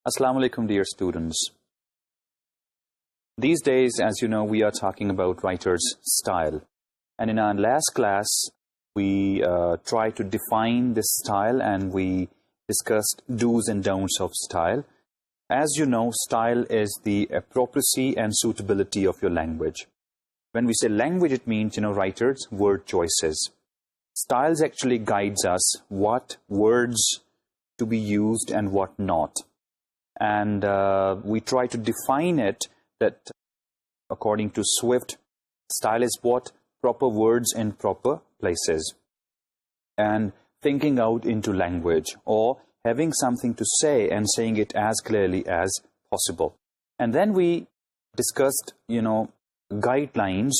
Assalamu alaikum, dear students. These days, as you know, we are talking about writer's style. And in our last class, we tried to define this style and we discussed do's and don'ts of style. As you know, style is the appropriacy and suitability of your language. When we say language, it means, writers, word choices. Styles actually guides us what words to be used and what not. And we try to define it that according to Swift, style is what? Proper words in proper places. And thinking out into language or having something to say and saying it as clearly as possible. And then we discussed, guidelines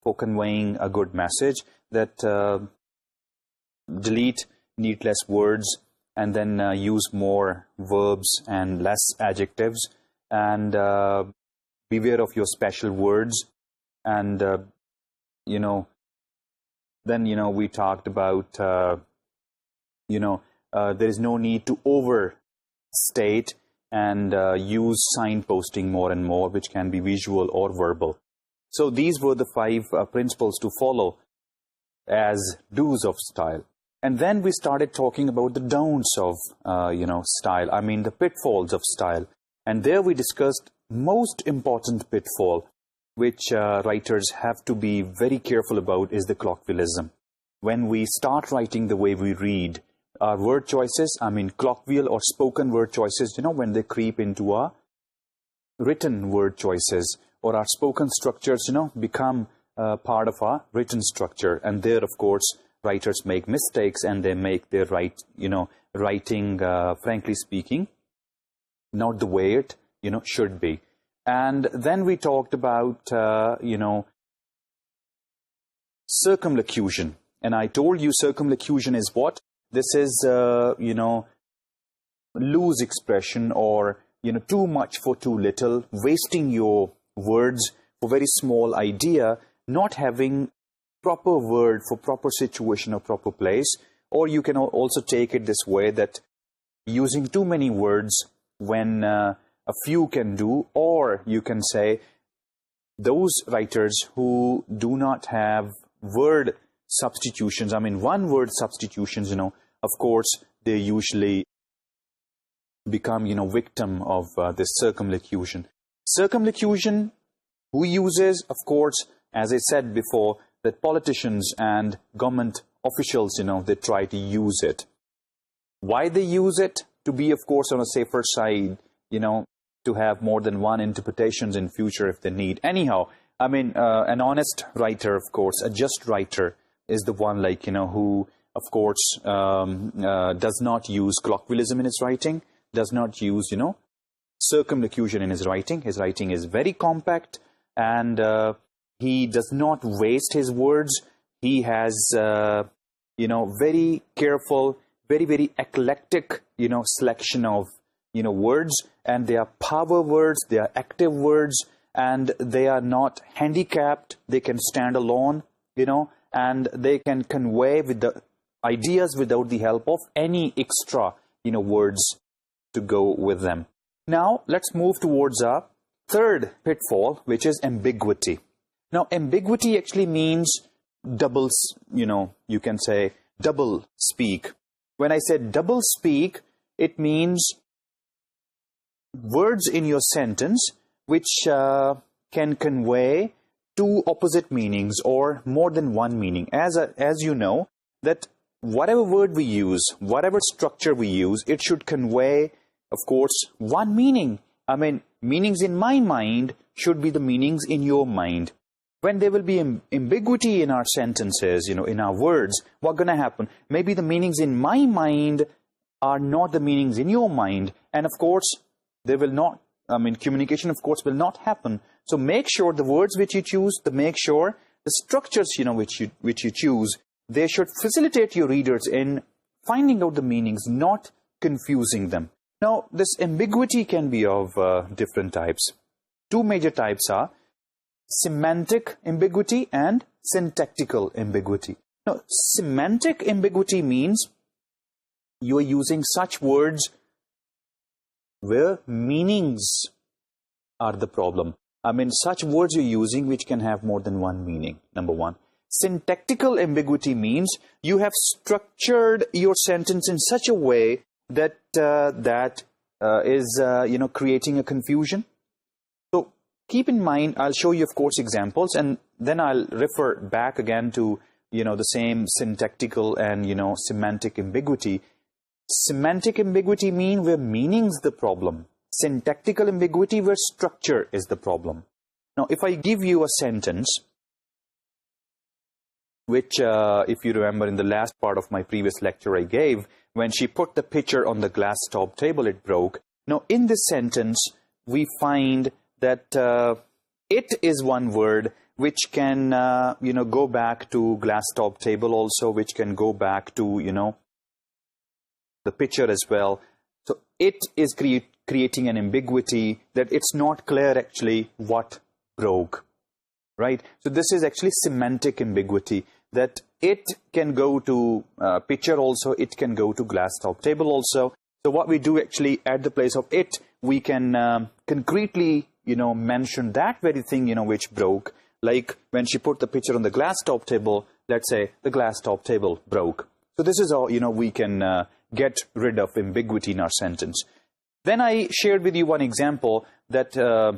for conveying a good message that delete needless words and then use more verbs and less adjectives, and beware of your special words. And, then, we talked about, there is no need to overstate and use signposting more and more, which can be visual or verbal. So these were the 5 principles to follow as do's of style. And then we started talking about the don'ts of, style. I mean, the pitfalls of style. And there we discussed most important pitfall, which writers have to be very careful about, is the colloquialism. When we start writing the way we read, our word choices, I mean, colloquial or spoken word choices, when they creep into our written word choices, or our spoken structures, become part of our written structure. And there, of course, writers make mistakes and they make their writing, frankly speaking, not the way it, should be. And then we talked about, circumlocution. And I told you circumlocution is what? This is, loose expression, or, too much for too little, wasting your words for very small idea, not having proper word for proper situation or proper place. Or you can also take it this way, that using too many words when a few can do. Or you can say those writers who do not have word substitutions, I mean one word substitutions, of course they usually become victim of this circumlocution. Circumlocution, who uses? Of course, as I said before, that politicians and government officials, they try to use it. Why they use it? To be, of course, on a safer side, to have more than one interpretations in future if they need. Anyhow, I mean, an honest writer, of course, a just writer is the one who, of course, does not use colloquialism in his writing, does not use, circumlocution in his writing. His writing is very compact, and he does not waste his words. He has, very careful, very, very eclectic, selection of, words. And they are power words, they are active words, and they are not handicapped. They can stand alone, and they can convey with the ideas without the help of any extra, words to go with them. Now, let's move towards our third pitfall, which is ambiguity. Now, ambiguity actually means double, you can say double speak. When I say double speak, it means words in your sentence which can convey 2 opposite meanings or more than one meaning. As you know, that whatever word we use, whatever structure we use, it should convey, of course, one meaning. I mean, meanings in my mind should be the meanings in your mind. When there will be ambiguity in our sentences, in our words, what's going to happen? Maybe the meanings in my mind are not the meanings in your mind. And of course, there will not, communication, of course, will not happen. So make sure the words which you choose, make sure the structures, which you choose, they should facilitate your readers in finding out the meanings, not confusing them. Now, this ambiguity can be of different types. 2 major types are semantic ambiguity and syntactical ambiguity. Now, semantic ambiguity means you are using such words where meanings are the problem. I mean, such words you're using which can have more than one meaning, number one. Syntactical ambiguity means you have structured your sentence in such a way that is creating a confusion. So keep in mind, I'll show you, of course, examples, and then I'll refer back again to, the same syntactical and, semantic ambiguity. Semantic ambiguity means where meaning's the problem. Syntactical ambiguity where structure is the problem. Now, if I give you a sentence, which, if you remember in the last part of my previous lecture I gave, when she put the pitcher on the glass top table, it broke. Now, in this sentence, we find that it is one word which can, go back to glass top table also, which can go back to, the pitcher as well. So, it is creating an ambiguity that it's not clear actually what broke, right? So, this is actually semantic ambiguity, that it can go to pitcher also, it can go to glass top table also. So what we do actually at the place of it, we can concretely, mention that very thing, which broke. Like when she put the pitcher on the glass top table, let's say the glass top table broke. So this is how, we can get rid of ambiguity in our sentence. Then I shared with you one example that,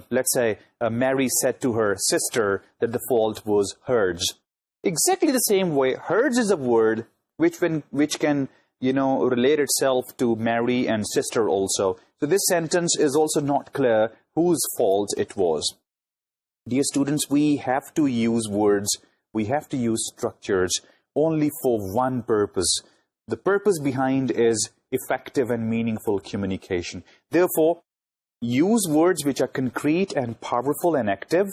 let's say, Mary said to her sister that the fault was hers. Exactly the same way, hers is a word which can, relate itself to Mary and sister also. So this sentence is also not clear whose fault it was. Dear students, we have to use words, we have to use structures only for one purpose. The purpose behind is effective and meaningful communication. Therefore, use words which are concrete and powerful and active,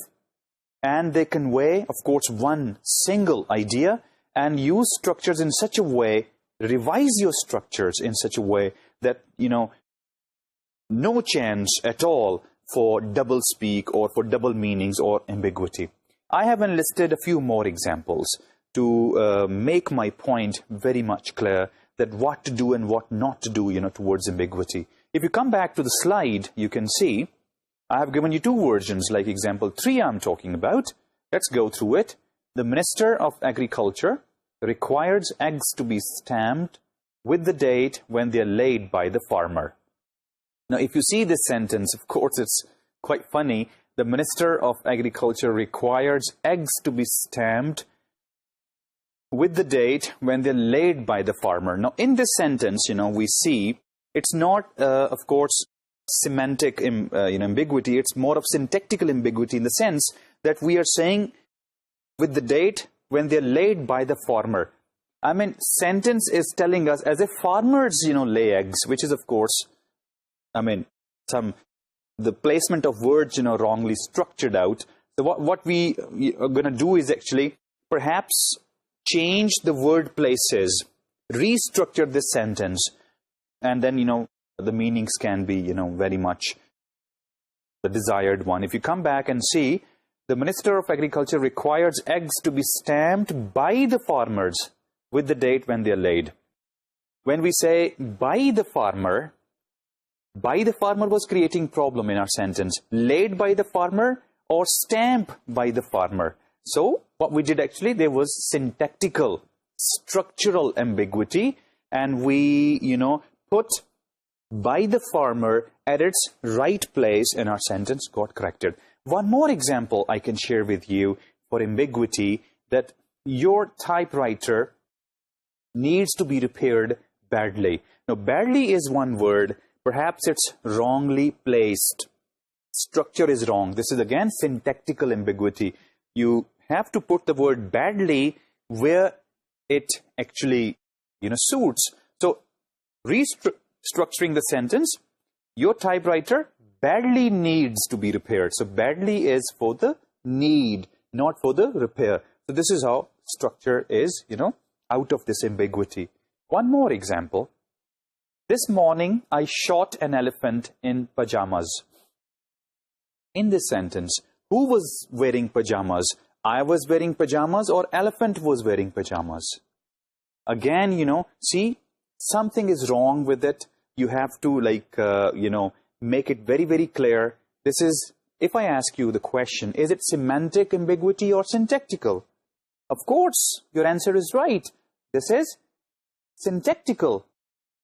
and they convey, of course, one single idea, and use structures in such a way, revise your structures in such a way that, no chance at all for double speak or for double meanings or ambiguity. I have enlisted a few more examples to make my point very much clear, that what to do and what not to do, towards ambiguity. If you come back to the slide, you can see I have given you two versions, like example 3 I'm talking about. Let's go through it. The Minister of Agriculture requires eggs to be stamped with the date when they are laid by the farmer. Now, if you see this sentence, of course, it's quite funny. The Minister of Agriculture requires eggs to be stamped with the date when they're laid by the farmer. Now, in this sentence, we see it's not, of course, semantic ambiguity. It's more of syntactical ambiguity in the sense that we are saying with the date when they're laid by the farmer. I mean, sentence is telling us as if farmers, lay eggs, which is, of course, I mean, the placement of words, wrongly structured out. So what we are going to do is actually perhaps change the word places, restructure this sentence, and then, the meanings can be, very much the desired one. If you come back and see, the Minister of Agriculture requires eggs to be stamped by the farmers with the date when they are laid. When we say by the farmer was creating problem in our sentence. Laid by the farmer or stamp by the farmer. So what we did actually, there was syntactical, structural ambiguity, and we, put by the farmer at its right place, and our sentence got corrected. One more example I can share with you for ambiguity, that your typewriter needs to be repaired badly. Now, badly is one word. Perhaps it's wrongly placed. Structure is wrong. This is again syntactical ambiguity. You have to put the word badly where it actually, suits. So, restructuring the sentence, your typewriter badly needs to be repaired. So, badly is for the need, not for the repair. So, this is how structure is, out of this ambiguity. One more example. This morning, I shot an elephant in pajamas. In this sentence, who was wearing pajamas? I was wearing pajamas or elephant was wearing pajamas? Again, see, something is wrong with it. You have to, make it very, very clear. This is, if I ask you the question, is it semantic ambiguity or syntactical? Of course, your answer is right. This is syntactical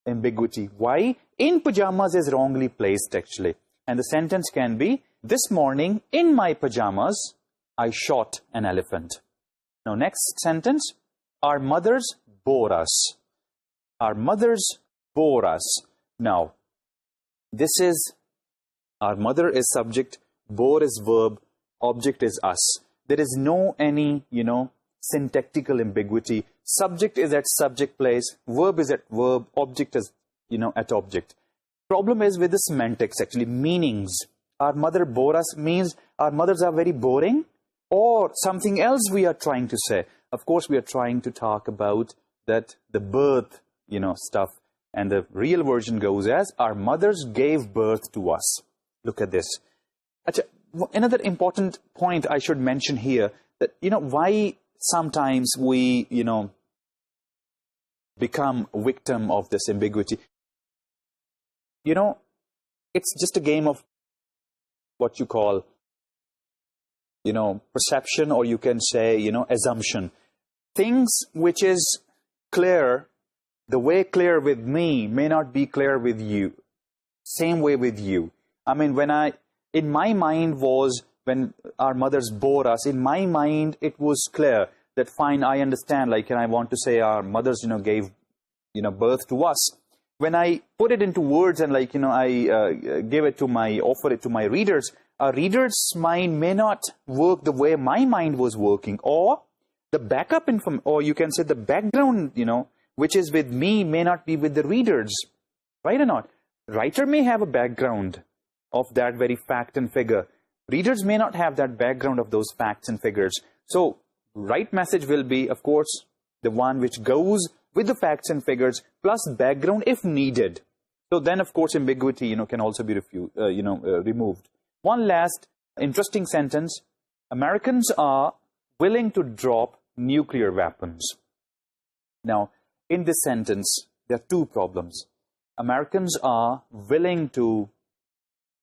ambiguity. Why? In pajamas is wrongly placed, actually. And the sentence can be, this morning, in my pajamas, I shot an elephant. Now, next sentence, our mothers bore us. Our mothers bore us. Now, this is, our mother is subject, bore is verb, object is us. There is no any, syntactical ambiguity. Subject is at subject place, verb is at verb, object is, at object. Problem is with the semantics, actually, meanings. Our mother bore us means our mothers are very boring, or something else we are trying to say. Of course, we are trying to talk about that the birth, stuff. And the real version goes as, our mothers gave birth to us. Look at this. Another important point I should mention here, that, why sometimes we, become a victim of this ambiguity. It's just a game of what you call, perception, or you can say, assumption. Things which is clear, the way clear with me may not be clear with you. Same way with you. I mean, in my mind was, when our mothers bore us, in my mind it was clear that fine, I understand, and I want to say our mothers, gave, birth to us. When I put it into words and I offer it to my readers, a reader's mind may not work the way my mind was working, or the backup information, or you can say the background, which is with me may not be with the readers, right or not? Writer may have a background of that very fact and figure. Readers may not have that background of those facts and figures. So, right message will be, of course, the one which goes with the facts and figures, plus background if needed. So then, of course, ambiguity, can also be removed. One last interesting sentence. Americans are willing to drop nuclear weapons. Now, in this sentence, there are two problems. Americans are willing to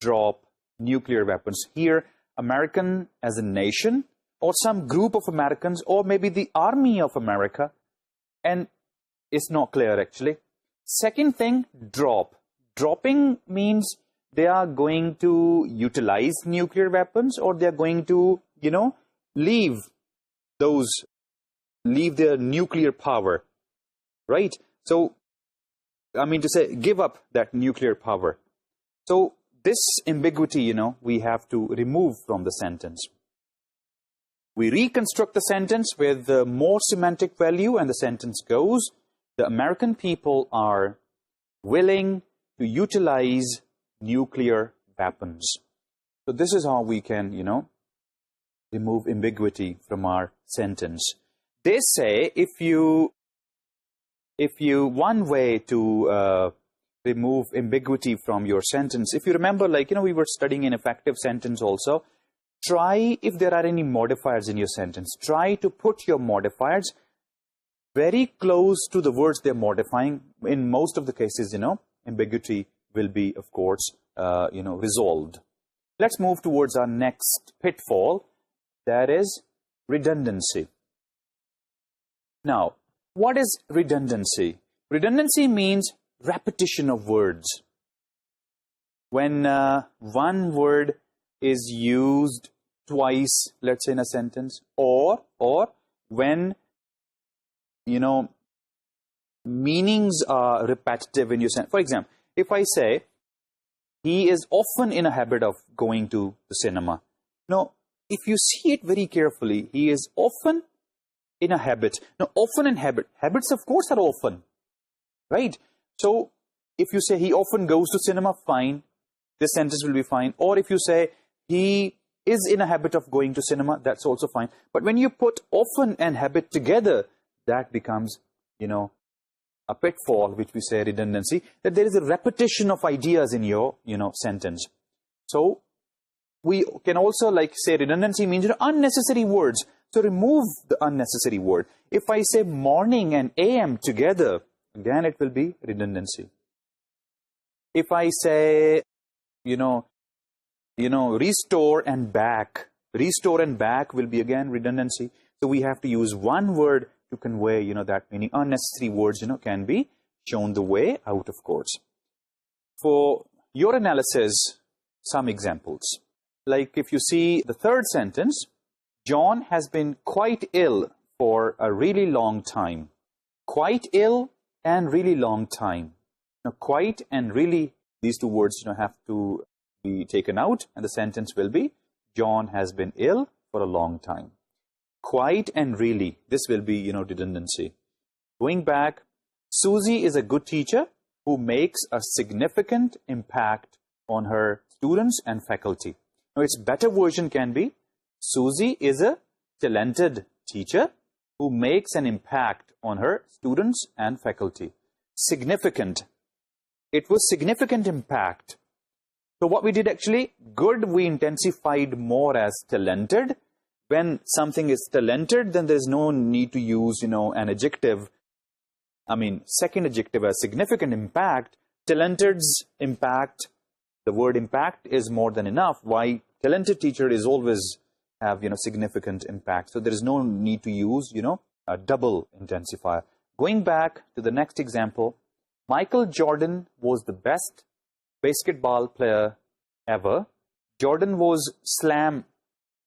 drop nuclear weapons. Here, American as a nation, or some group of Americans, or maybe the army of America, and it's not clear, actually. Second thing, drop. Dropping means they are going to utilize nuclear weapons, or they are going to, leave their nuclear power, right? So, I mean to say, give up that nuclear power. So, this ambiguity, we have to remove from the sentence. We reconstruct the sentence with more semantic value, and the sentence goes, the American people are willing to utilize nuclear weapons. So this is how we can, remove ambiguity from our sentence. They say if you one way to remove ambiguity from your sentence, if you remember, we were studying an effective sentence also, try, if there are any modifiers in your sentence, try to put your modifiers very close to the words they're modifying. In most of the cases, ambiguity will be, of course, resolved. Let's move towards our next pitfall, that is redundancy. Now, what is redundancy? Redundancy means repetition of words. When one word is used twice, let's say in a sentence, or when, meanings are repetitive in your sentence. For example, if I say, he is often in a habit of going to the cinema. Now, if you see it very carefully, he is often in a habit. Now, often and habit. Habits, of course, are often, right? So, if you say he often goes to cinema, fine. This sentence will be fine. Or if you say he is in a habit of going to cinema, that's also fine. But when you put often and habit together, that becomes, a pitfall, which we say redundancy, that there is a repetition of ideas in your, sentence. So, we can also say redundancy means unnecessary words. So, remove the unnecessary word. If I say morning and AM together, again, it will be redundancy. If I say you know, restore and back. Restore and back will be again redundancy. So we have to use one word to convey, that meaning. Unnecessary words, can be shown the way out, of course. For your analysis, some examples. Like if you see the third sentence, John has been quite ill for a really long time. Quite ill and really long time. Now, quite and really, these two words have to be taken out, and the sentence will be, John has been ill for a long time. Quite and really, this will be, redundancy. Going back, Susie is a good teacher who makes a significant impact on her students and faculty. Now, its better version can be, Susie is a talented teacher who makes an impact on her students and faculty. Significant. It was significant impact. So what we did actually, good, we intensified more as talented. When something is talented, then there's no need to use, an adjective. Second adjective as significant impact. Talented's impact, the word impact is more than enough. Why? Talented teacher is always have, significant impact. So there is no need to use, a double intensifier. Going back to the next example, Michael Jordan was the best basketball player ever. Jordan was slam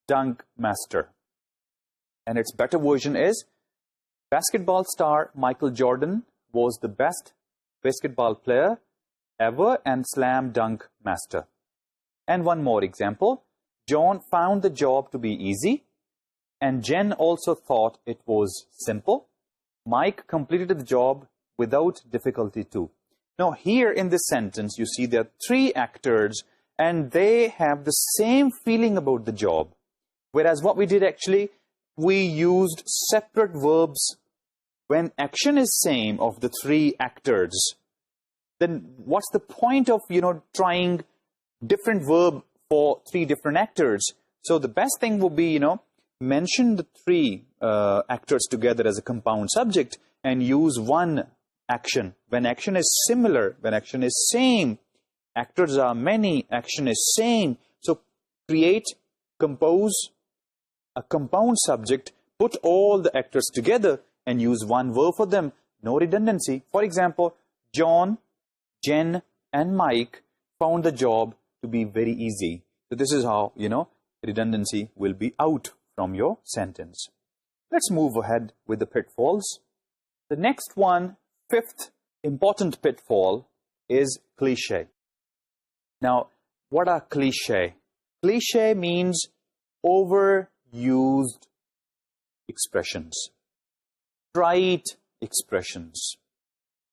dunk master. And its better version is, basketball star Michael Jordan was the best basketball player ever and slam dunk master. And one more example, John found the job to be easy, and Jen also thought it was simple. Mike completed the job without difficulty too. Now, here in this sentence, you see there are three actors, and they have the same feeling about the job. Whereas what we did actually, we used separate verbs. When action is same of the three actors, then what's the point of, trying different verb for three different actors? So the best thing would be, mention the three actors together as a compound subject and use one action. When action is similar, when action is same, actors are many, action is same. So compose a compound subject, put all the actors together and use one verb for them. No redundancy. For example, John, Jen, and Mike found the job to be very easy. So this is how, redundancy will be out from your sentence. Let's move ahead with the pitfalls. The next one, fifth important pitfall, is cliche. Now, what are cliche? Cliche means overused expressions, trite expressions,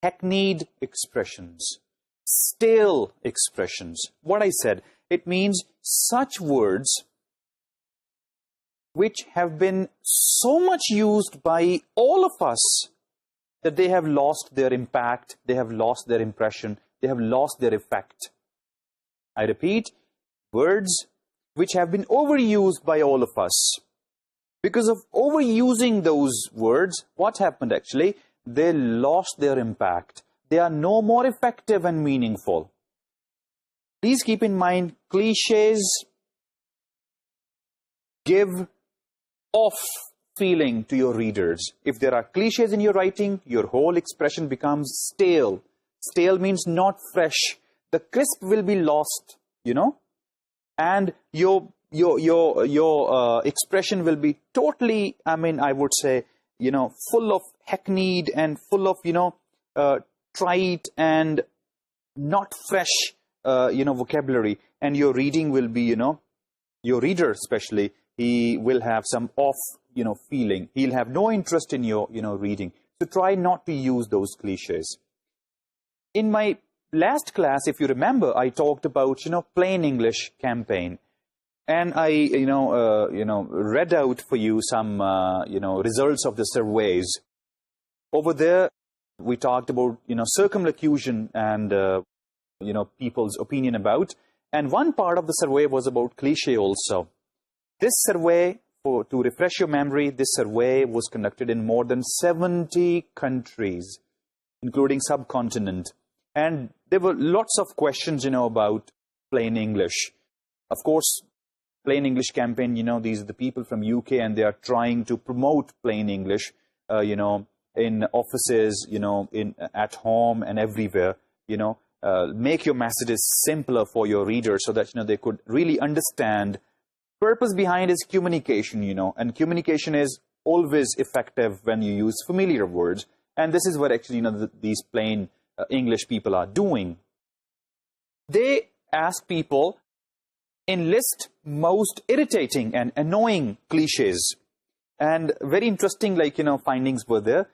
hackneyed expressions, stale expressions. What I said, it means such words which have been so much used by all of us that they have lost their impact, they have lost their impression, they have lost their effect. I repeat, words which have been overused by all of us. Because of overusing those words, what happened actually? They lost their impact. They are no more effective and meaningful. Please keep in mind, cliches give off feeling to your readers. If there are cliches in your writing, your whole expression becomes stale. Stale means not fresh. The crisp will be lost, and your expression will be totally, I would say, full of hackneyed and full of, trite and not fresh, vocabulary. And your reading will be, your reader especially, he will have some off, feeling. He'll have no interest in your, reading. So try not to use those cliches. In my last class, if you remember, I talked about, plain English campaign. And I, read out for you some, results of the surveys. Over there, we talked about, circumlocution and, people's opinion about. And one part of the survey was about cliche also. This survey, to refresh your memory, this survey was conducted in more than 70 countries, including subcontinent. And there were lots of questions, about plain English. Of course, plain English campaign, these are the people from UK, and they are trying to promote plain English, in offices, at home and everywhere, make your messages simpler for your readers so that, they could really understand. Purpose behind is communication, and communication is always effective when you use familiar words. And this is what actually, these plain English people are doing. They ask people, enlist most irritating and annoying cliches. And very interesting, findings were there.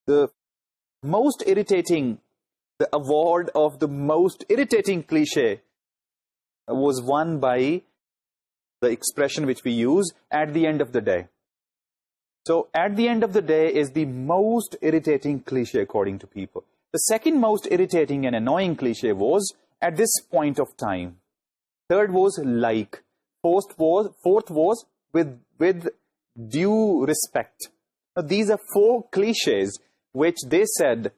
The most irritating, the award of the most irritating cliche was won by the expression which we use, at the end of the day. So, at the end of the day is the most irritating cliche according to people. The second most irritating and annoying cliche was, at this point of time. Third was, like. Fourth was with due respect. Now, these are 4 cliches which they said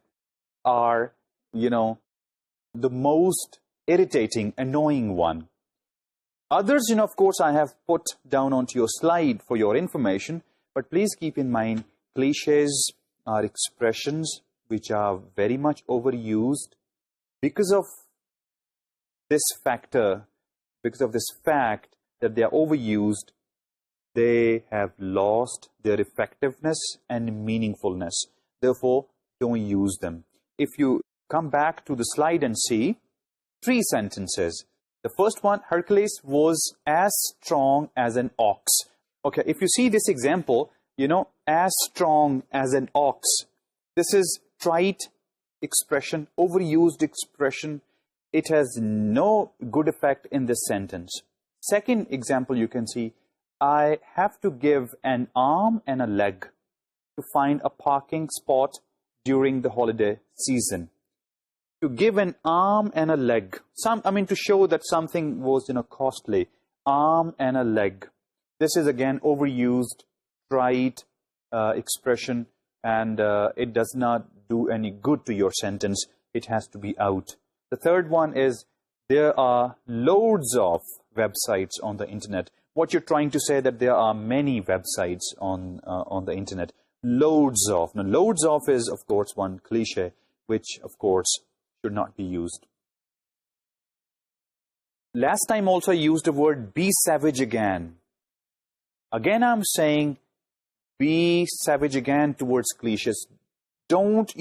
are, the most irritating, annoying one. Others, of course, I have put down onto your slide for your information, but please keep in mind, cliches are expressions which are very much overused because of this factor, because of this fact that they are overused. They have lost their effectiveness and meaningfulness. Therefore, don't use them. If you come back to the slide and see 3 sentences. The first one, Hercules was as strong as an ox. Okay, if you see this example, as strong as an ox. This is trite expression, overused expression. It has no good effect in this sentence. Second example you can see, I have to give an arm and a leg to find a parking spot during the holiday season. To give an arm and a leg. To show that something was, costly. Arm and a leg. This is again overused, trite expression, and it does not do any good to your sentence. It has to be out. The third one is, there are loads of websites on the internet. What you're trying to say that there are many websites on the internet. Loads of. Now, loads of is, of course, one cliche, which, of course, should not be used. Last time also I used the word be savage again. Again, I'm saying be savage again towards cliches. Don't,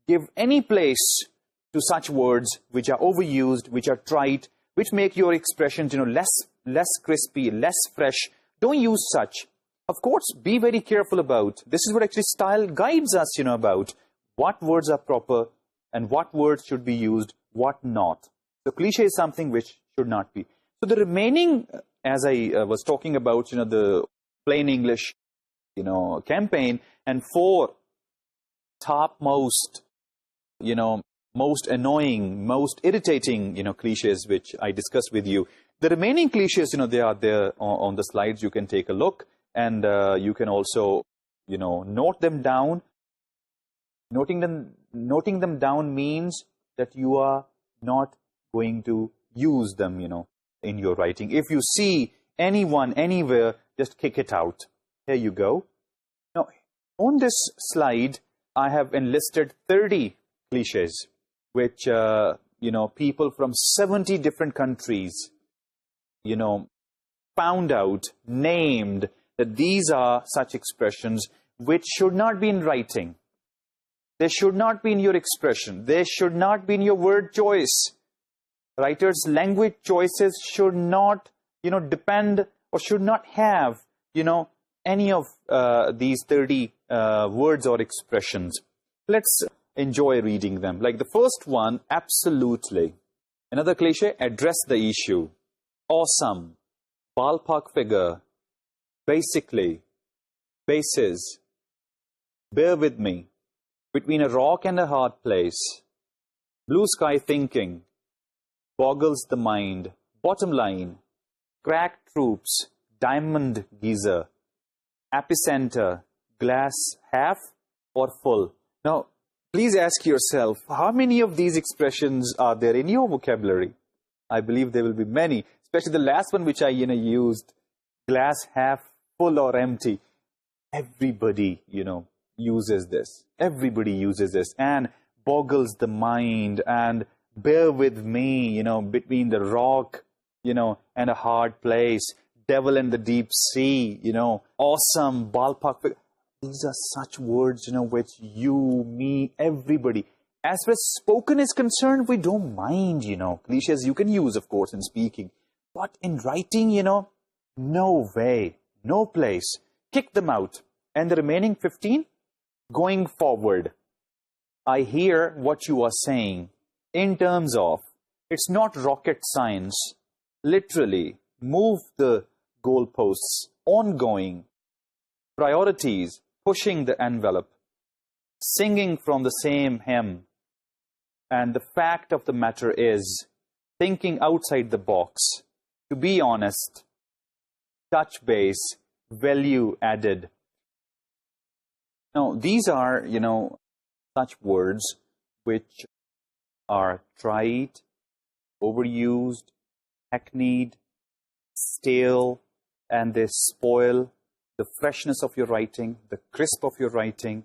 give any place to such words which are overused, which are trite, which make your expressions, less crispy, less fresh. Don't use such. Of course, be very careful about. This is what actually style guides us, about what words are proper and what words should be used, what not. So, cliche is something which should not be. So, the remaining, as I was talking about, the plain English, campaign, and 4 topmost, most annoying, most irritating, cliches which I discussed with you. The remaining cliches, they are there on the slides. You can take a look, and you can also, note them down. Noting them down means that you are not going to use them, in your writing. If you see anyone, anywhere, just kick it out. Here you go. Now, on this slide, I have enlisted 30 cliches, which, people from 70 different countries, found out, named that these are such expressions which should not be in writing. They should not be in your expression. They should not be in your word choice. Writers' language choices should not, depend or should not have, any of these 30 words or expressions. Let's enjoy reading them. Like the first one, absolutely. Another cliche, address the issue. Awesome. Ballpark figure. Basically. Basis. Bear with me. Between a rock and a hard place. Blue sky thinking. Boggles the mind. Bottom line. Crack troops. Diamond geyser. Epicenter. Glass half or full. Now, please ask yourself, how many of these expressions are there in your vocabulary? I believe there will be many, especially the last one which I, used, glass half full or empty. Everybody, uses this. Everybody uses this and boggles the mind and bear with me, between the rock, and a hard place, devil and the deep sea, awesome, ballpark. These are such words, which you, me, everybody. As far as spoken is concerned, we don't mind, cliches you can use, of course, in speaking. But in writing, no way, no place. Kick them out. And the remaining 15, going forward. I hear what you are saying in terms of, it's not rocket science. Literally, move the goalposts, ongoing, priorities, pushing the envelope, singing from the same hymn. And the fact of the matter is, thinking outside the box, to be honest, touch base, value added. Now, these are, such words which are trite, overused, hackneyed, stale, and they spoil the freshness of your writing, the crisp of your writing.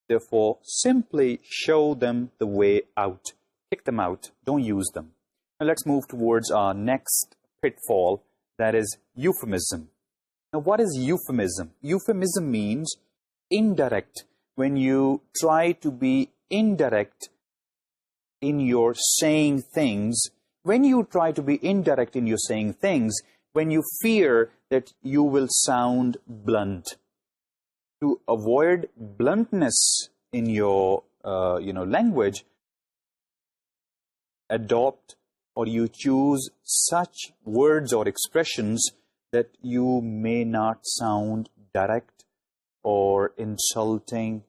Therefore, simply show them the way out. Kick them out. Don't use them. Now, let's move towards our next pitfall, that is euphemism. Now, what is euphemism? Euphemism means indirect. When you try to be indirect in your saying things, when you try to be indirect in your saying things, when you fear that you will sound blunt. To avoid bluntness in your, language, adopt or you choose such words or expressions that you may not sound direct or insulting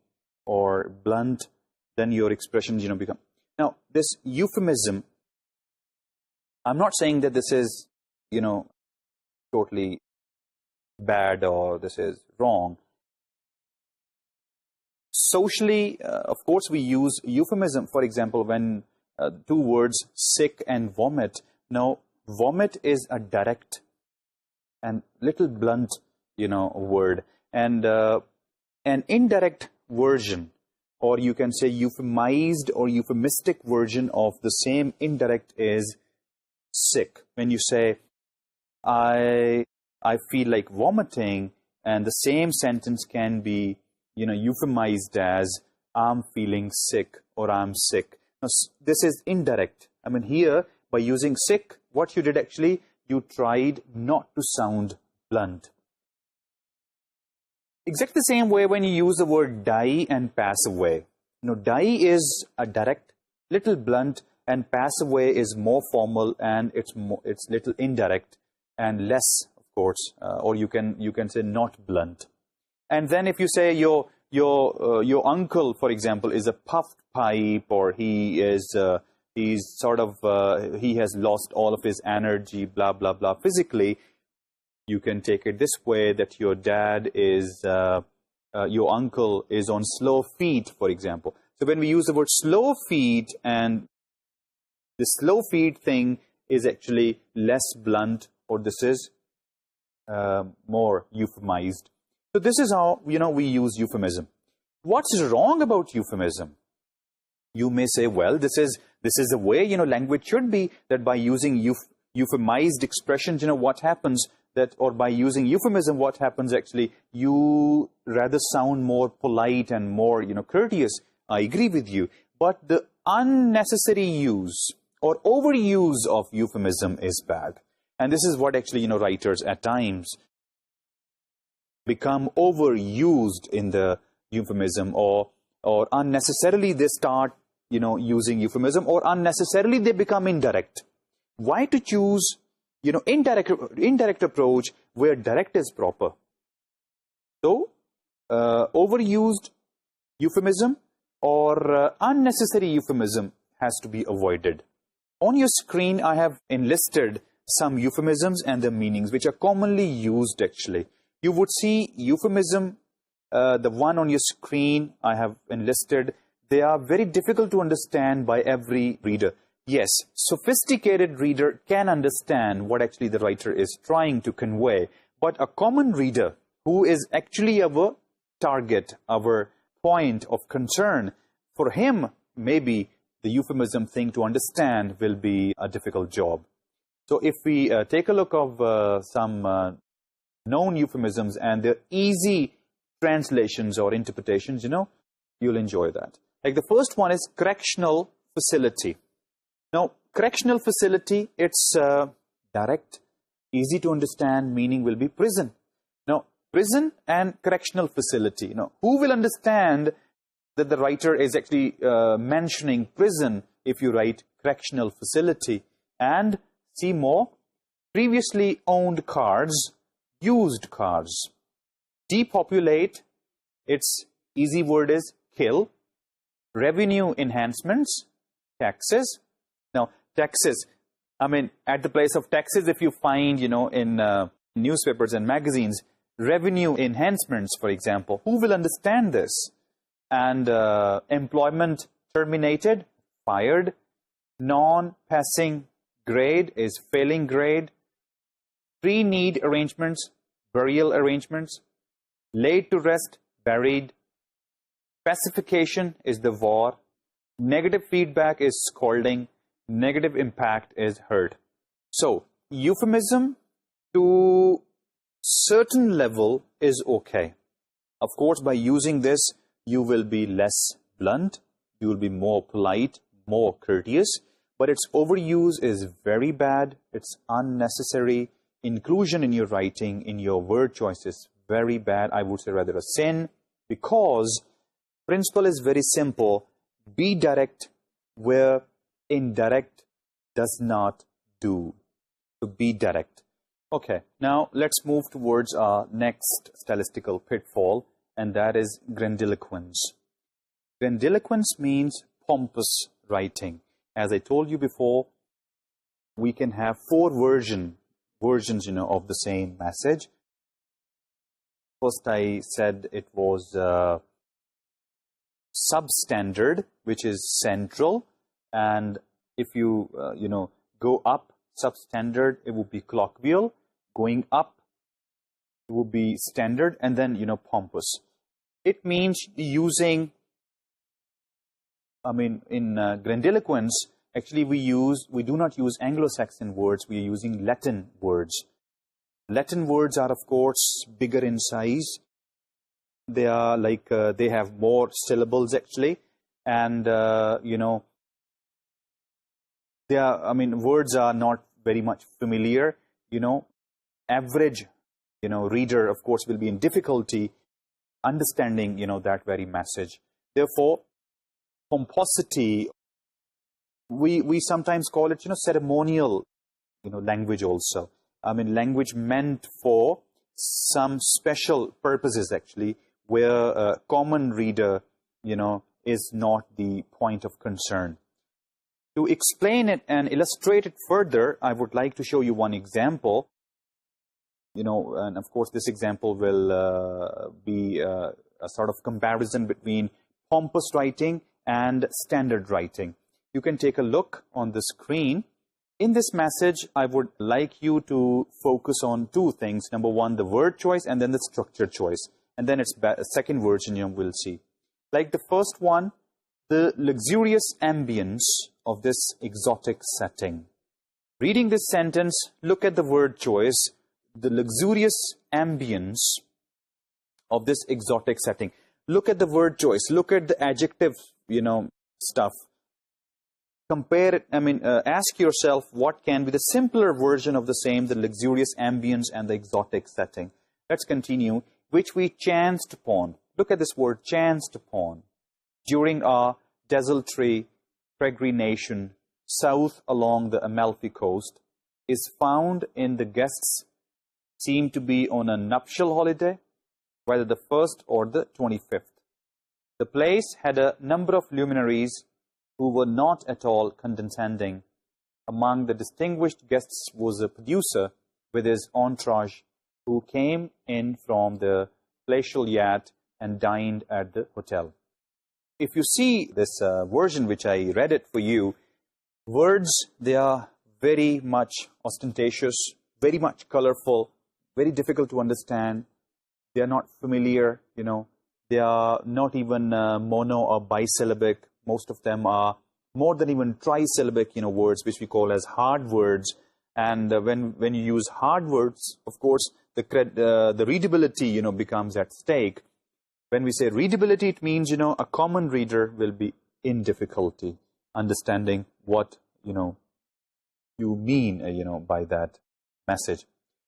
or blunt, then your expressions, become. Now, this euphemism, I'm not saying that this is, totally bad or this is wrong. Socially, of course, we use euphemism. For example, when two words, sick and vomit. Now, vomit is a direct and little blunt, word. And an indirect version, or you can say euphemized or euphemistic version of the same indirect is sick. When you say, I feel like vomiting, and the same sentence can be, euphemized as I'm feeling sick or I'm sick. Now, this is indirect. I mean, here, by using sick, what you did actually, you tried not to sound blunt. Exactly the same way when you use the word die and pass away. Die is a direct, little blunt, and pass away is more formal and it's little indirect and less, of course, or you can say not blunt. And then if you say your uncle, for example, is a puffed pipe, or he has lost all of his energy, blah blah blah, physically, you can take it this way, that your dad is, your uncle is on slow feet, for example. So when we use the word slow feet, and the slow feet thing is actually less blunt, or this is more euphemized. So this is how, we use euphemism. What's wrong about euphemism? You may say, well, this is the way, language should be, that by using euphemized expressions, what happens, that, or by using euphemism, what happens actually, you rather sound more polite and more, courteous. I agree with you. But the unnecessary use or overuse of euphemism is bad. And this is what actually, writers at times become overused in the euphemism, or unnecessarily they start, using euphemism, or unnecessarily they become indirect. Why to choose, indirect approach where direct is proper? So, overused euphemism or unnecessary euphemism has to be avoided. On your screen, I have enlisted some euphemisms and their meanings, which are commonly used actually. You would see euphemism, the one on your screen I have enlisted. They are very difficult to understand by every reader. yes, sophisticated reader can understand what actually the writer is trying to convey. But a common reader who is actually our target, our point of concern, for him, maybe the euphemism thing to understand will be a difficult job. So if we take a look of some known euphemisms and their easy translations or interpretations, you'll enjoy that. Like the first one is correctional facility. Now, correctional facility, it's direct, easy to understand, meaning will be prison. Now, prison and correctional facility. Now, who will understand that the writer is actually mentioning prison if you write correctional facility? And see more, previously owned cars, used cars. Depopulate, its easy word is kill. Revenue enhancements, taxes. Now, taxes, I mean, at the place of taxes, if you find, in newspapers and magazines, revenue enhancements, for example, who will understand this? And employment terminated, fired. Non-passing grade is failing grade. Pre-need arrangements, burial arrangements. Laid to rest, buried. Pacification is the war. Negative feedback is scolding. Negative impact is hurt. So, euphemism to certain level is okay. Of course, by using this, you will be less blunt, you will be more polite, more courteous, but its overuse is very bad, it's unnecessary. Inclusion in your writing, in your word choice is very bad, I would say rather a sin, because principle is very simple. Be direct where indirect does not do. So be direct. Okay, now let's move towards our next stylistical pitfall, and that is grandiloquence. Grandiloquence means pompous writing. As I told you before, we can have four versions, of the same message. First, I said it was substandard, which is central, and if you, go up substandard, it would be colloquial. Going up, it would be standard, and then, pompous. It means using, in grandiloquence, actually we do not use Anglo-Saxon words, we are using Latin words. Latin words are, of course, bigger in size. They are like, they have more syllables, actually, and, they are, words are not very much familiar, average, reader, of course, will be in difficulty understanding, that very message. Therefore, pomposity, we sometimes call it, ceremonial, language also. Language meant for some special purposes, actually, where a common reader, is not the point of concern. To explain it and illustrate it further, I would like to show you one example. And of course, this example will be a sort of comparison between pompous writing and standard writing. You can take a look on the screen. In this message, I would like you to focus on two things. Number one, the word choice, and then the structure choice. And then its second version we'll see. Like the first one, the luxurious ambience of this exotic setting. Reading this sentence, look at the word choice, the luxurious ambience of this exotic setting. Look at the word choice, look at the adjective, stuff. Compare it, ask yourself what can be the simpler version of the same, the luxurious ambience and the exotic setting. Let's continue. Which we chanced upon. Look at this word, chanced upon. During our desultory peregrination south along the Amalfi coast, is found in the guests seem to be on a nuptial holiday, whether the 1st or the 25th. The place had a number of luminaries who were not at all condescending. Among the distinguished guests was a producer with his entourage who came in from the palatial yacht and dined at the hotel. If you see this version, which I read it for you, Words, they are very much ostentatious, very much colorful, very difficult to understand. They are not familiar, They are not even mono or bisyllabic. Most of them are more than even trisyllabic, words, which we call as hard words. And when you use hard words, of course, the readability, becomes at stake. When we say readability, it means, a common reader will be in difficulty understanding what, you mean, by that message.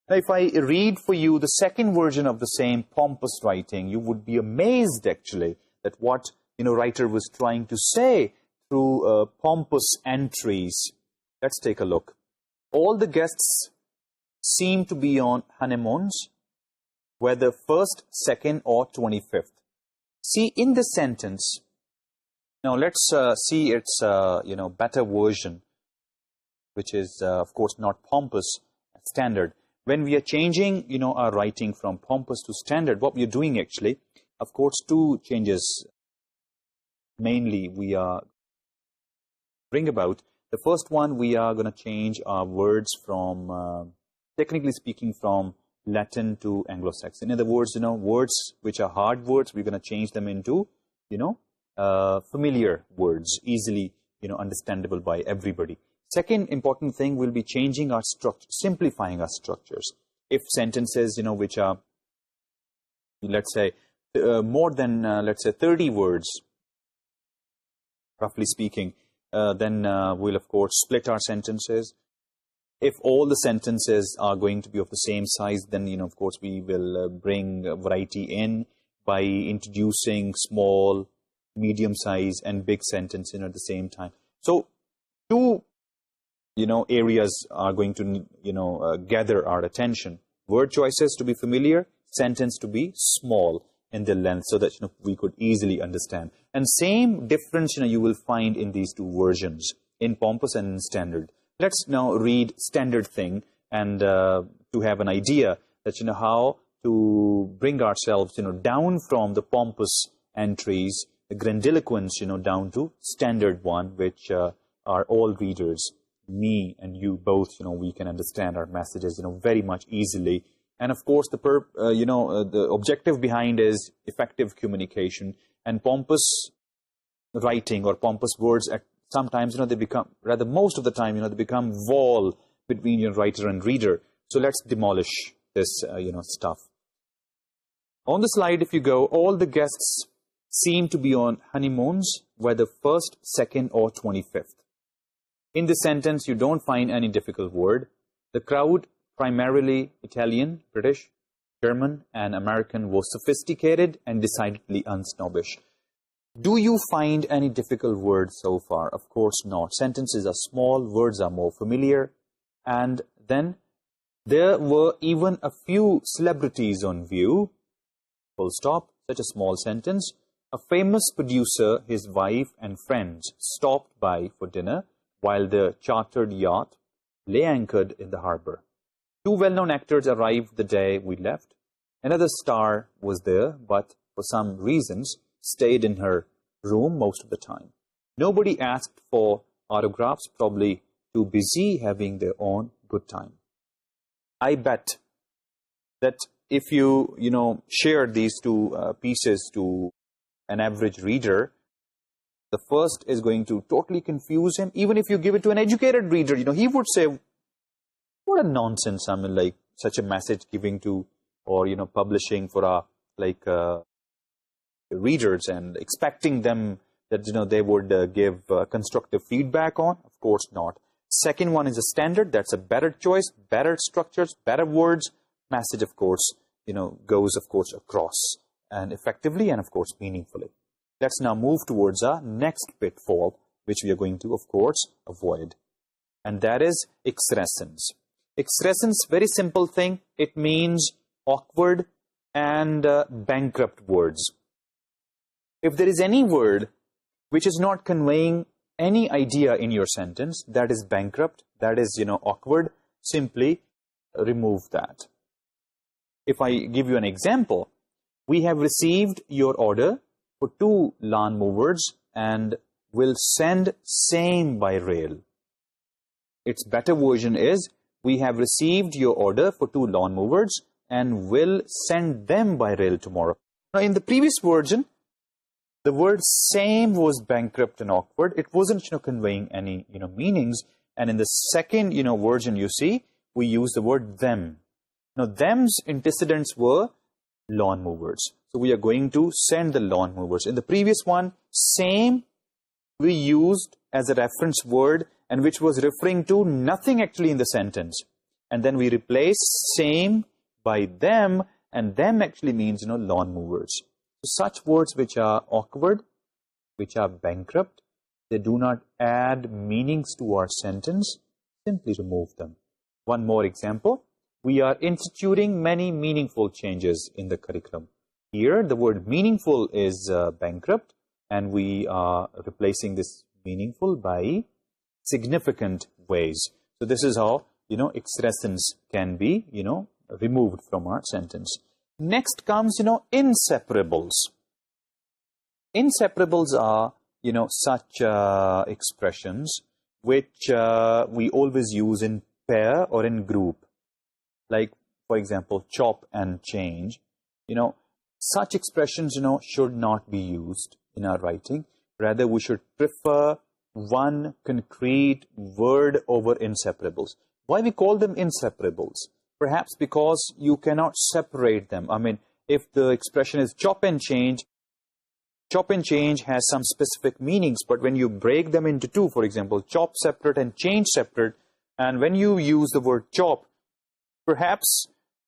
Now, if I read for you the second version of the same pompous writing, you would be amazed, actually, that what, writer was trying to say through pompous entries. Let's take a look. All the guests seem to be on honeymoons, whether 1st, 2nd, or 25th. See, in the sentence, now let's see its, better version, which is, of course, not pompous, standard. When we are changing, our writing from pompous to standard, what we are doing, actually, of course, two changes mainly we are bring about. The first one, we are going to change our words from, technically speaking, from Latin to Anglo-Saxon. In other words, words which are hard words, we're going to change them into, familiar words, easily, understandable by everybody. Second important thing, will be changing our structure, simplifying our structures. If sentences, which are, let's say, more than, let's say, 30 words, roughly speaking, then we'll, of course, split our sentences. If all the sentences are going to be of the same size, then, of course, we will bring variety in by introducing small, medium size, and big sentence at the same time. So, two, areas are going to, gather our attention. Word choices to be familiar, sentence to be small in the length, so that, we could easily understand. And same difference, you will find in these two versions, in pompous and in standard. Let's now read standard thing, and to have an idea that, how to bring ourselves, down from the pompous entries, the grandiloquence, down to standard one, which are all readers, me and you both, we can understand our messages, very much easily. And of course, the objective behind is effective communication. And pompous writing or pompous words, sometimes, they become, rather most of the time, they become wall between your writer and reader. So let's demolish this, stuff. On the slide, if you go, all the guests seem to be on honeymoons, whether 1st, 2nd, or 25th. In the sentence, you don't find any difficult word. The crowd, primarily Italian, British, German, and American, was sophisticated and decidedly unsnobbish. Do you find any difficult words so far? Of course not. Sentences are small, words are more familiar. And then there were even a few celebrities on view. Full stop. Such a small sentence. A famous producer, his wife, and friends stopped by for dinner, while the chartered yacht lay anchored in the harbor. Two well-known actors arrived the day we left. Another star was there, but for some reasons stayed in her room most of the time. Nobody asked for autographs, probably too busy having their own good time. I bet that if you, share these two pieces to an average reader, the first is going to totally confuse him. Even if you give it to an educated reader, he would say, what a nonsense, like such a message giving to, or, publishing for our, readers and expecting them that, they would give constructive feedback on. Of course not. Second one is a standard. That's a better choice, better structures, better words. Message, of course, goes, of course, across and effectively and, of course, meaningfully. Let's now move towards our next pitfall, which we are going to, of course, avoid. And that is excrescence. Excrescence, very simple thing. It means awkward and bankrupt words. If there is any word which is not conveying any idea in your sentence, that is bankrupt, that is, awkward, simply remove that. If I give you an example, we have received your order for 2 lawn mowers and will send same by rail. its better version is, we have received your order for 2 lawn movers and will send them by rail tomorrow. Now, in the previous version, the word same was bankrupt and awkward. It wasn't, conveying any, meanings. And in the second, version, you see, we use the word them. Now, them's antecedents were lawn movers. So, we are going to send the lawn movers. In the previous one, same, we used as a reference word, and which was referring to nothing actually in the sentence. And then we replace same by them, and them actually means, lawn movers. So such words which are awkward, which are bankrupt, they do not add meanings to our sentence, simply remove them. One more example. We are instituting many meaningful changes in the curriculum. Here, the word meaningful is bankrupt, and we are replacing this meaningful by significant ways. So this is how, excrescence can be, removed from our sentence. Next comes, inseparables. Inseparables are, such expressions which we always use in pair or in group. Like, for example, chop and change. Such expressions, should not be used in our writing. Rather, we should prefer one concrete word over inseparables. Why we call them inseparables? Perhaps because you cannot separate them. I mean, if the expression is chop and change has some specific meanings, but when you break them into two, for example, chop separate and change separate, and when you use the word chop, perhaps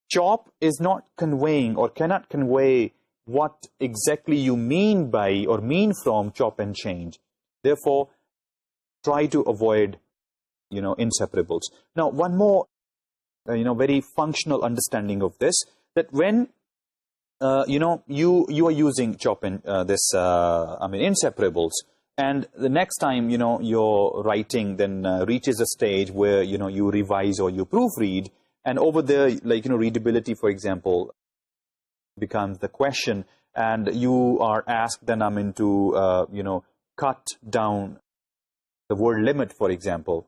chop is not conveying or cannot convey what exactly you mean by or mean from chop and change. Therefore, try to avoid, inseparables. Now, one more, very functional understanding of this, that when, you are using chop and inseparables, and the next time, your writing then reaches a stage where, you revise or you proofread, and over there, like, readability, for example, becomes the question, and you are asked then, to, cut down the word limit, for example,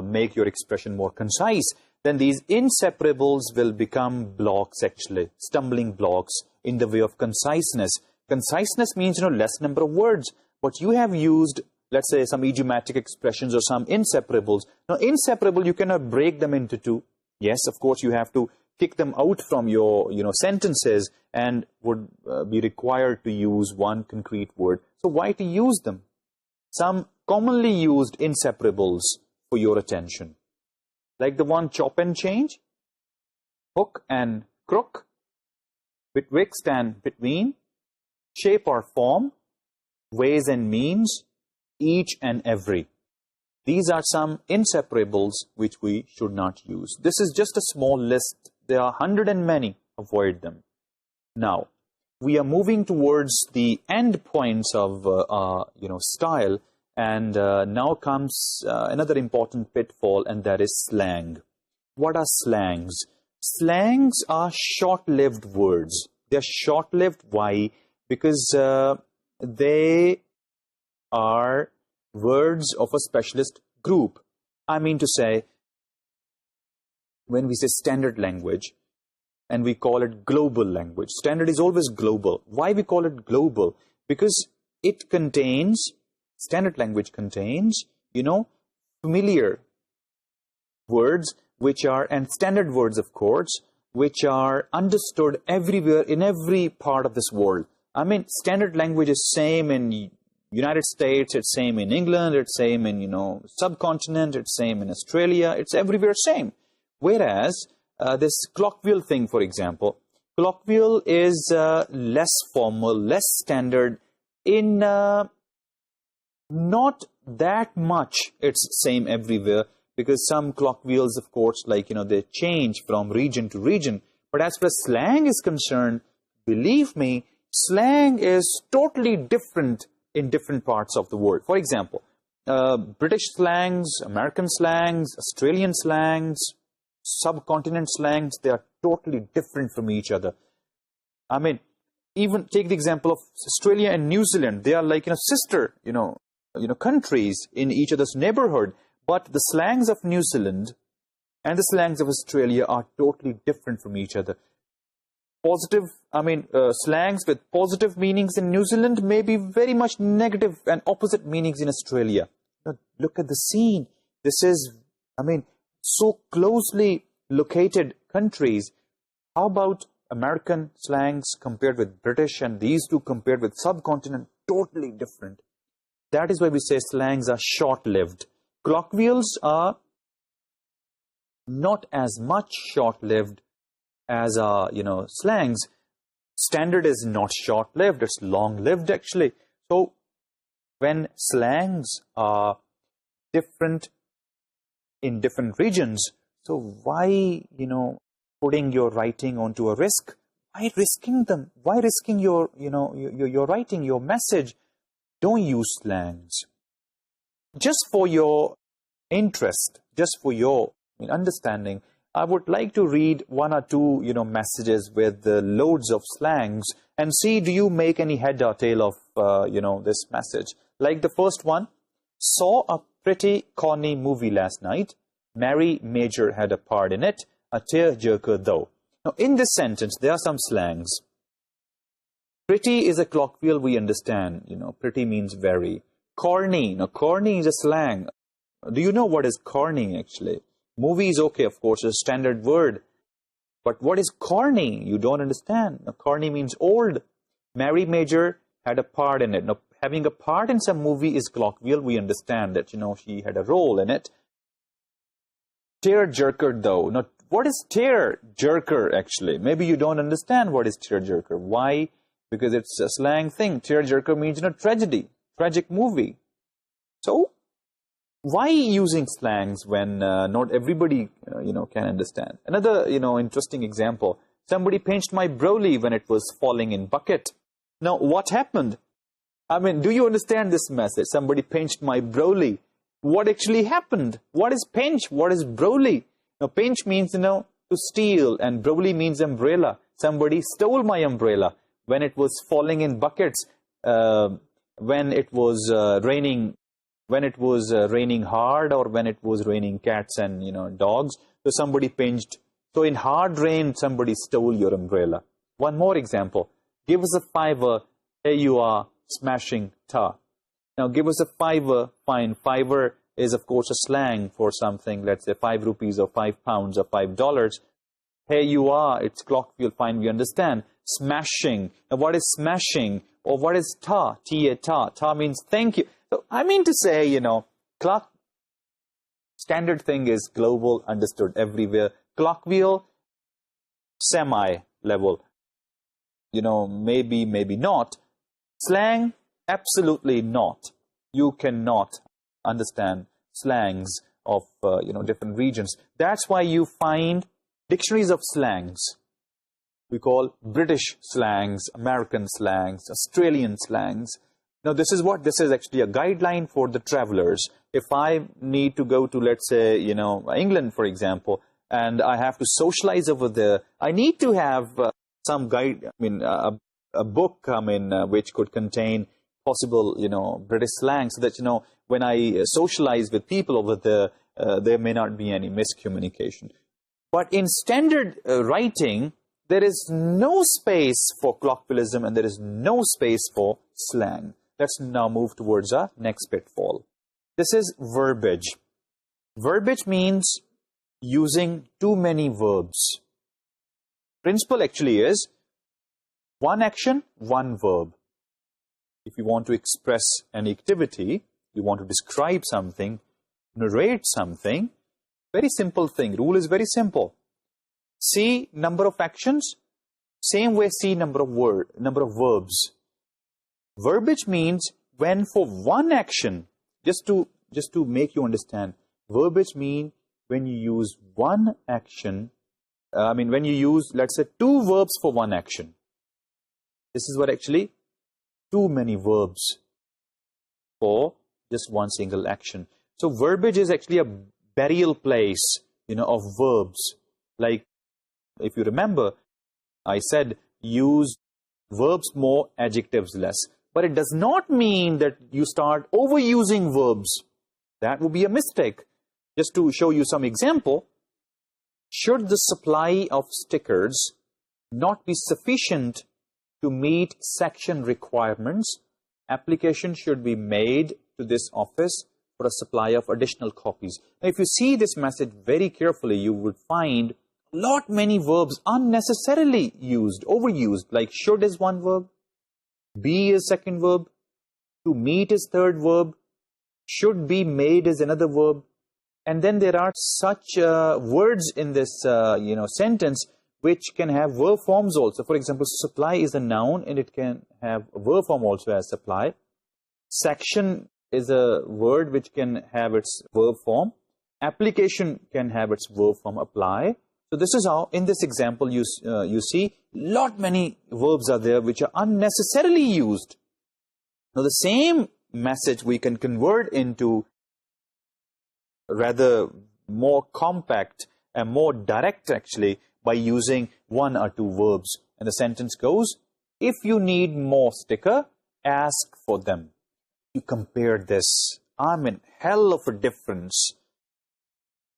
make your expression more concise, then these inseparables will become blocks, actually, stumbling blocks in the way of conciseness. Conciseness means, less number of words, but you have used, let's say, some idiomatic expressions or some inseparables. Now, inseparable, you cannot break them into two. Yes, of course, you have to kick them out from your, sentences and would be required to use one concrete word. So why to use them? Some commonly used inseparables for your attention, like the one chop and change, hook and crook, betwixt and between, shape or form, ways and means, each and every. These are some inseparables which we should not use. This is just a small list. There are 100 and many. Avoid them. Now, we are moving towards the end points of, style. And now comes another important pitfall, and that is slang. What are slangs? Slangs are short-lived words. They're short-lived. Why? Because they are words of a specialist group. I mean to say, when we say standard language, and we call it global language, standard is always global. Why we call it global? Because it contains, standard language contains, familiar words, which are, and standard words, of course, which are understood everywhere in every part of this world. Standard language is same in United States, it's same in England, it's same in, subcontinent, it's same in Australia, it's everywhere same. Whereas, this colloquial thing, for example, colloquial is less formal, less standard in not that much it's same everywhere, because some colloquials, of course, like, they change from region to region. But as far as slang is concerned, believe me, slang is totally different in different parts of the world. For example, British slangs, American slangs, Australian slangs, subcontinent slangs, they are totally different from each other. Even take the example of Australia and New Zealand. They are like, sister, countries in each other's neighborhood. But the slangs of New Zealand and the slangs of Australia are totally different from each other. Positive, slangs with positive meanings in New Zealand may be very much negative and opposite meanings in Australia. Now, look at the scene. This is, so closely located countries. How about American slangs compared with British, and these two compared with subcontinent? Totally different. That is why we say slangs are short-lived. Colloquials are not as much short-lived as slangs. Standard is not short-lived, it's long-lived actually. So when slangs are different in different regions, so why, putting your writing onto a risk? Why risking them? Why risking your writing, your message? Don't use slangs. Just for your interest, just for your understanding, I would like to read one or two, messages with loads of slangs and see, do you make any head or tail of, this message? Like the first one, saw a pretty corny movie last night. Mary Major had a part in it. A tearjerker though. Now, in this sentence, there are some slangs. Pretty is a colloquial we understand. Pretty means very. Corny. Now, corny is a slang. Do you know what is corny, actually? Movie is okay, of course, a standard word. But what is corny? You don't understand. Now, corny means old. Mary Major had a part in it. Now, having a part in some movie is colloquial. We understand that, she had a role in it. Tearjerker, though. Now, what is tearjerker, actually? Maybe you don't understand what is tearjerker. Why? Because it's a slang thing. Tearjerker means, tragedy, tragic movie. So, why using slangs when not everybody, can understand? Another, interesting example. Somebody pinched my brolly when it was falling in bucket. Now, what happened? Do you understand this message? Somebody pinched my brolly. What actually happened? What is pinch? What is brolly? Now, pinch means, to steal, and brolly means umbrella. Somebody stole my umbrella when it was falling in buckets, when it was raining hard, or when it was raining cats and, dogs. So somebody pinched. So in hard rain, somebody stole your umbrella. One more example. Give us a fiver, here you are, smashing tar. Now, give us a fiver, fine. Fiver is, of course, a slang for something, let's say 5 rupees or 5 pounds or $5. Here you are, it's colloquial, fine, we understand. Smashing. Now, what is smashing? Or what is tar? T-A, tar. Tar means thank you. So, I mean to say, standard thing is global, understood everywhere. Colloquial, semi-level. Maybe, maybe not. Slang, absolutely not. You cannot understand slangs of, different regions. That's why you find dictionaries of slangs. We call British slangs, American slangs, Australian slangs. Now, this is what? This is actually a guideline for the travelers. If I need to go to, let's say, England, for example, and I have to socialize over there, I need to have some guide, a book, which could contain possible, British slang, so that, when I socialize with people over there may not be any miscommunication. But in standard writing, there is no space for colloquialism and there is no space for slang. Let's now move towards our next pitfall. This is verbiage. Verbiage means using too many verbs. Principle actually is one action, one verb. If you want to express an activity, you want to describe something, narrate something, very simple thing. Rule is very simple. See number of actions, same way see number of verbs. Verbiage means when for one action, just to make you understand, verbiage means when you use one action, when you use, let's say, 2 verbs for one action. This is what actually too many verbs for just one single action. So verbiage is actually a burial place, of verbs. Like, if you remember, I said use verbs more, adjectives less. But it does not mean that you start overusing verbs. That would be a mistake. Just to show you some example, should the supply of stickers not be sufficient to meet section requirements, application should be made to this office for a supply of additional copies. Now, if you see this message very carefully, you would find many verbs unnecessarily used, overused, like should is one verb, be is second verb, to meet is third verb, should be made is another verb. And then there are such words in this sentence which can have verb forms also. For example, supply is a noun and it can have a verb form also as supply. Section is a word which can have its verb form. Application can have its verb form apply. So this is how, in this example, you see many verbs are there which are unnecessarily used. Now, the same message we can convert into rather more compact and more direct, actually, by using one or two verbs. And the sentence goes, if you need more sticker, ask for them. You compare this. I mean, hell of a difference.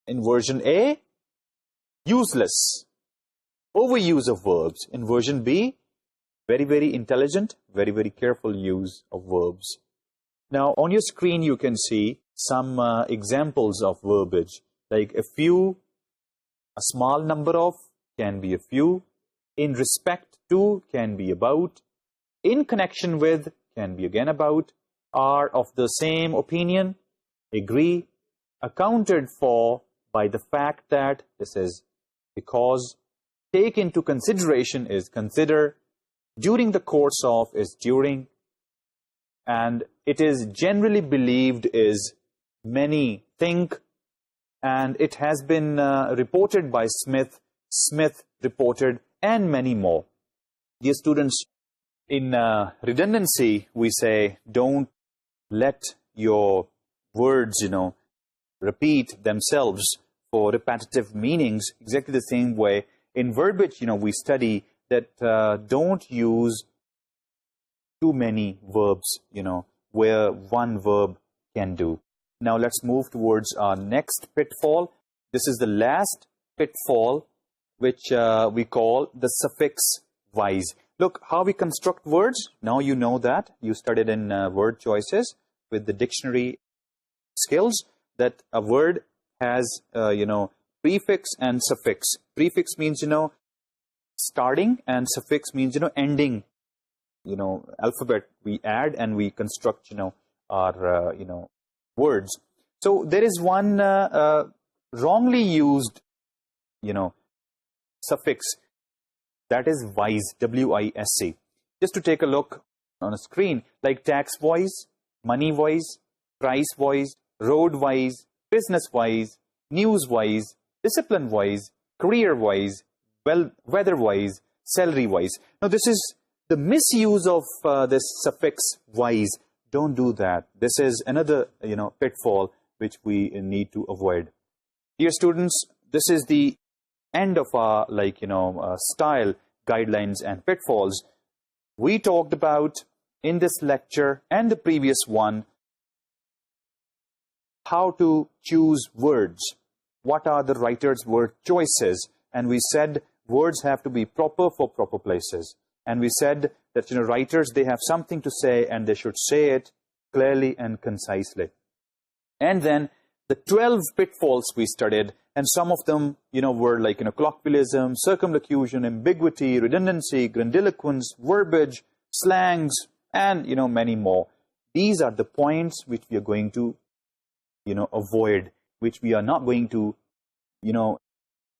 In version A, useless, overuse of verbs. In version B, very, very intelligent, very, very careful use of verbs. Now, on your screen, you can see some examples of verbiage, like a few, a small number of, can be a few, in respect to, can be about, in connection with, can be again about, are of the same opinion, agree, accounted for by the fact that, this is because, take into consideration is consider, during the course of is during, and it is generally believed is many think, and it has been reported by Smith, Smith reported, and many more. Dear students, in redundancy, we say don't let your words, repeat themselves for repetitive meanings. Exactly the same way in verbiage, we study that don't use too many verbs, where one verb can do. Now let's move towards our next pitfall. This is the last pitfall, which we call the suffix wise. Look how we construct words. Now you know that. You studied in word choices with the dictionary skills that a word has, prefix and suffix. Prefix means, starting, and suffix means, ending. Alphabet we add and we construct, our, words. So there is one wrongly used, suffix, that is wise, W-I-S-E. Just to take a look on a screen, like tax-wise, money-wise, price-wise, road-wise, business-wise, news-wise, discipline-wise, career-wise, weather-wise, salary-wise. Now, this is the misuse of this suffix wise. Don't do that. This is another, pitfall which we need to avoid. Dear students, this is the end of our, style, guidelines, and pitfalls. We talked about, in this lecture and the previous one, how to choose words. What are the writer's word choices? And we said words have to be proper for proper places. And we said that, writers, they have something to say and they should say it clearly and concisely. And then the 12 pitfalls we studied, and some of them, were like, colloquialism, circumlocution, ambiguity, redundancy, grandiloquence, verbiage, slangs, and, many more. These are the points which we are going to, avoid, which we are not going to,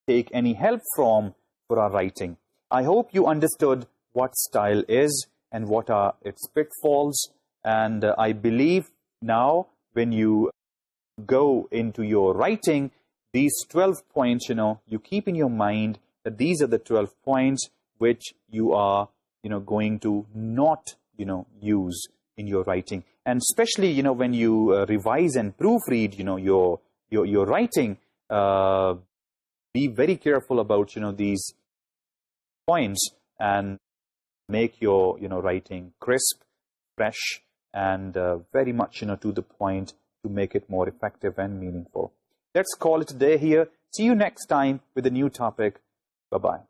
take any help from for our writing. I hope you understood what style is and what are its pitfalls. And I believe now when you go into your writing, these 12 points, you keep in your mind that these are the 12 points which you are, going to not, use in your writing. And especially, when you revise and proofread, your writing, be very careful about, these points and make your, writing crisp, fresh, and very much, to the point to make it more effective and meaningful. Let's call it a day here. See you next time with a new topic. Bye-bye.